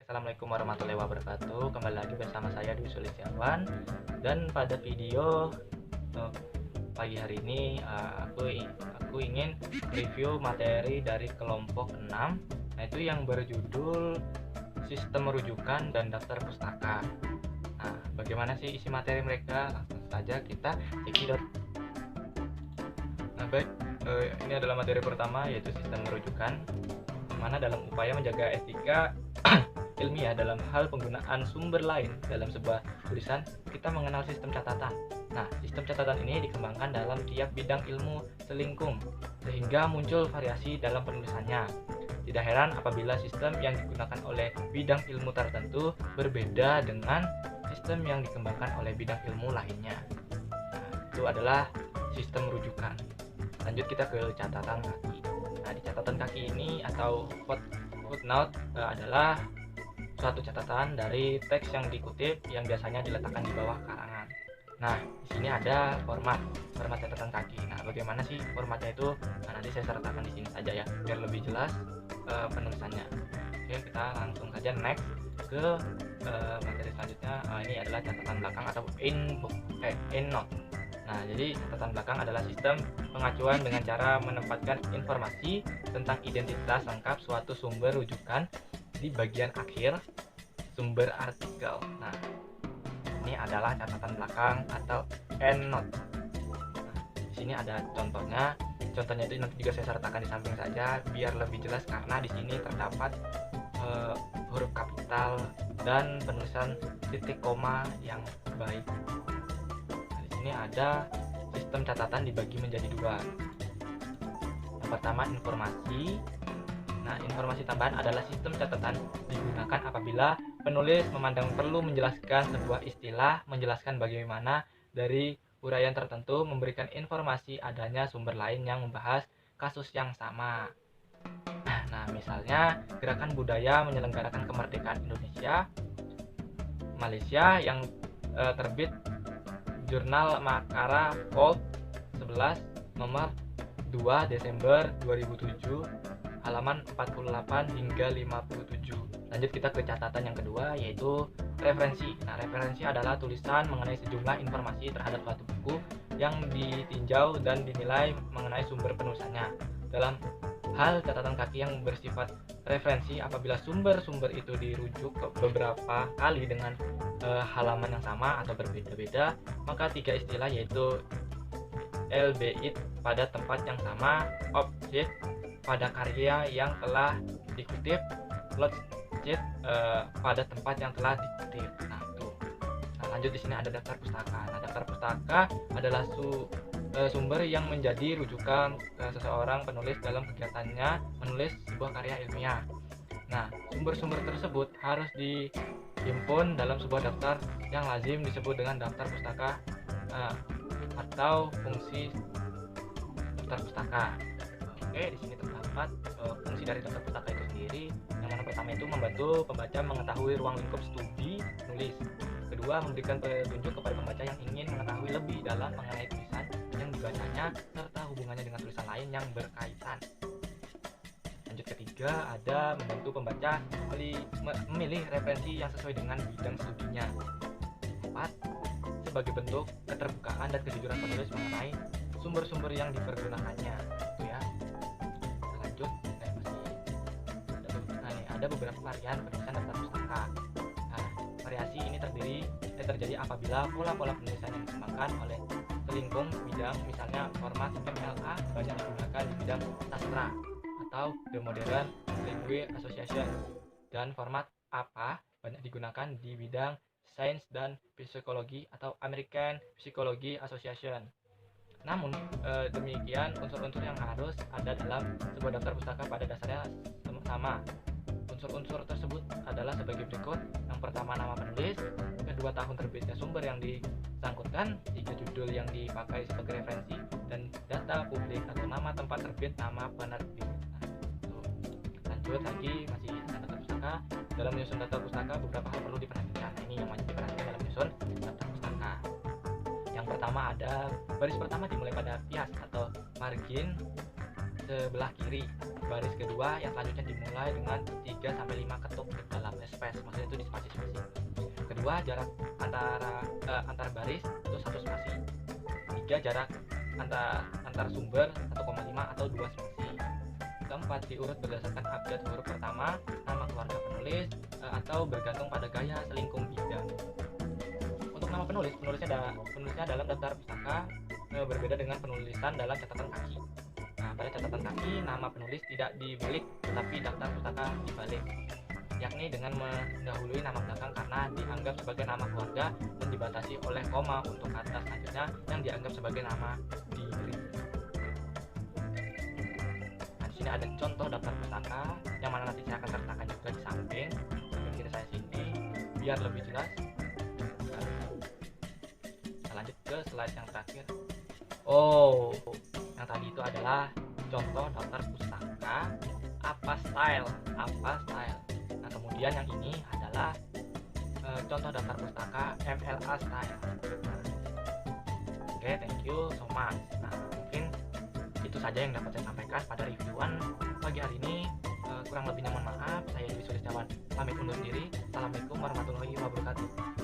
Assalamualaikum warahmatullahi wabarakatuh. Kembali lagi bersama saya Dwi Sulistiawan. Dan pada video pagi hari ini aku ingin review materi dari kelompok 6, yaitu yang berjudul Sistem Rujukan dan Daftar Pustaka. Nah, bagaimana sih isi materi mereka? Langsung saja kita cekidot. Nah, baik, ini adalah materi pertama, yaitu sistem rujukan, mana dalam upaya menjaga etika ilmiah dalam hal penggunaan sumber lain dalam sebuah tulisan, kita mengenal sistem catatan. Nah, sistem catatan ini dikembangkan dalam tiap bidang ilmu selingkung, sehingga muncul variasi dalam penulisannya. Tidak heran apabila sistem yang digunakan oleh bidang ilmu tertentu berbeda dengan sistem yang dikembangkan oleh bidang ilmu lainnya. Nah, itu adalah sistem rujukan. Lanjut kita ke catatan kaki. Nah, di catatan kaki ini atau footnote adalah suatu catatan dari teks yang dikutip yang biasanya diletakkan di bawah karangan. Nah, di sini ada format catatan kaki. Nah, bagaimana sih formatnya itu? Nah, nanti saya sertakan di sini saja ya, biar lebih jelas penulisannya. Oke, kita langsung saja next ke materi selanjutnya. Ini adalah catatan belakang atau endnote. Nah, jadi catatan belakang adalah sistem pengacuan dengan cara menempatkan informasi tentang identitas lengkap suatu sumber rujukan di bagian akhir sumber artikel. Nah, ini adalah catatan belakang atau endnote. Nah, di sini ada contohnya. Contohnya itu nanti juga saya sertakan di samping saja biar lebih jelas, karena di sini terdapat huruf kapital dan penulisan titik koma yang baik. Ini ada sistem catatan dibagi menjadi dua. Yang pertama, informasi. Nah, informasi tambahan adalah sistem catatan digunakan apabila penulis memandang perlu menjelaskan sebuah istilah, menjelaskan bagaimana dari uraian tertentu, memberikan informasi adanya sumber lain yang membahas kasus yang sama. Nah, misalnya gerakan budaya menyelenggarakan kemerdekaan Indonesia Malaysia yang terbit Jurnal Makara Volt 11 nomor 2 Desember 2007 halaman 48 hingga 57. Lanjut kita ke catatan yang kedua, yaitu referensi. Nah, referensi adalah tulisan mengenai sejumlah informasi terhadap suatu buku yang ditinjau dan dinilai mengenai sumber penulisannya. Dalam hal catatan kaki yang bersifat referensi, apabila sumber-sumber itu dirujuk ke beberapa kali dengan halaman yang sama atau berbeda-beda, maka tiga istilah yaitu LBIT pada tempat yang sama, objek pada karya yang telah dikutip, logit pada tempat yang telah dikutip. Nah, itu. Nah, lanjut di sini ada daftar pustaka. Nah, daftar pustaka adalah sumber yang menjadi rujukan seseorang penulis dalam kegiatannya menulis sebuah karya ilmiah. Nah, sumber-sumber tersebut harus dihimpun dalam sebuah daftar yang lazim disebut dengan daftar pustaka atau fungsi daftar pustaka. Oke, di sini terdapat fungsi dari daftar pustaka itu sendiri. Yang mana pertama itu membantu pembaca mengetahui ruang lingkup studi penulis. Kedua, memberikan petunjuk kepada pembaca yang ingin mengetahui lebih dalam mengenai tulisan yang dibacanya serta hubungannya dengan tulisan lain yang berkaitan. Lanjut ketiga, ada membantu pembaca memilih referensi yang sesuai dengan bidang studinya. 4, sebagai bentuk keterbukaan dan kejujuran penulis mengenai sumber-sumber yang dipergunakannya. Itu ya. Kita lanjut. Ada beberapa varian penulisan daftar pustaka. Nah, variasi ini terjadi apabila pola-pola penulisan yang dikembangkan oleh selingkung bidang, misalnya format MLA banyak digunakan di bidang sastra atau The Modern Language Association, dan format APA banyak digunakan di bidang sains dan psikologi atau American Psychology Association. Namun demikian, unsur-unsur yang harus ada dalam sebuah daftar pustaka pada dasarnya sama. Unsur-unsur tersebut adalah sebagai berikut. Yang pertama, nama penulis. Kedua, tahun terbitnya sumber yang disangkutkan. Tiga, judul yang dipakai sebagai referensi. Dan data publik atau nama tempat terbit, nama penerbit. Lanjut lagi, masih daftar pustaka. Dalam menyusun daftar pustaka, beberapa hal perlu diperhatikan. Nah, ini yang wajib diperhatikan dalam menyusun daftar pustaka. Yang pertama, ada baris pertama dimulai pada pias atau margin sebelah kiri. baris kedua yang selanjutnya dimulai dengan 3 sampai 5 ketuk di dalam space, maksudnya itu di spasi-spasi. Kedua, jarak antar baris itu 1 spasi. 3, jarak antar sumber 1,5 atau 2 spasi. Keempat, diurut berdasarkan abjad huruf pertama, nama keluarga penulis, atau bergantung pada gaya selingkum bidang. Untuk nama penulisnya dalam daftar pustaka berbeda dengan penulisan dalam catatan kaki. Nah, pada catatan kaki nama penulis tidak dibalik, tetapi daftar pustaka dibalik, yakni dengan mendahului nama belakang karena dianggap sebagai nama keluarga dan dibatasi oleh koma untuk kata selanjutnya yang dianggap sebagai nama diri. Nah, di sini ada contoh daftar pustaka yang mana nanti saya akan sertakan juga di samping kiri saya sini biar lebih jelas. Kita lanjut ke slide yang terakhir. Oh, yang tadi itu adalah contoh daftar pustaka apa style. Nah, kemudian yang ini adalah contoh daftar pustaka MLA style. Oke, thank you so much. Nah, mungkin itu saja yang dapat saya sampaikan pada reviewan pagi hari ini. Kurang lebihnya mohon maaf. Saya Dwi Sulistiawan pamit undur diri. Assalamualaikum warahmatullahi wabarakatuh.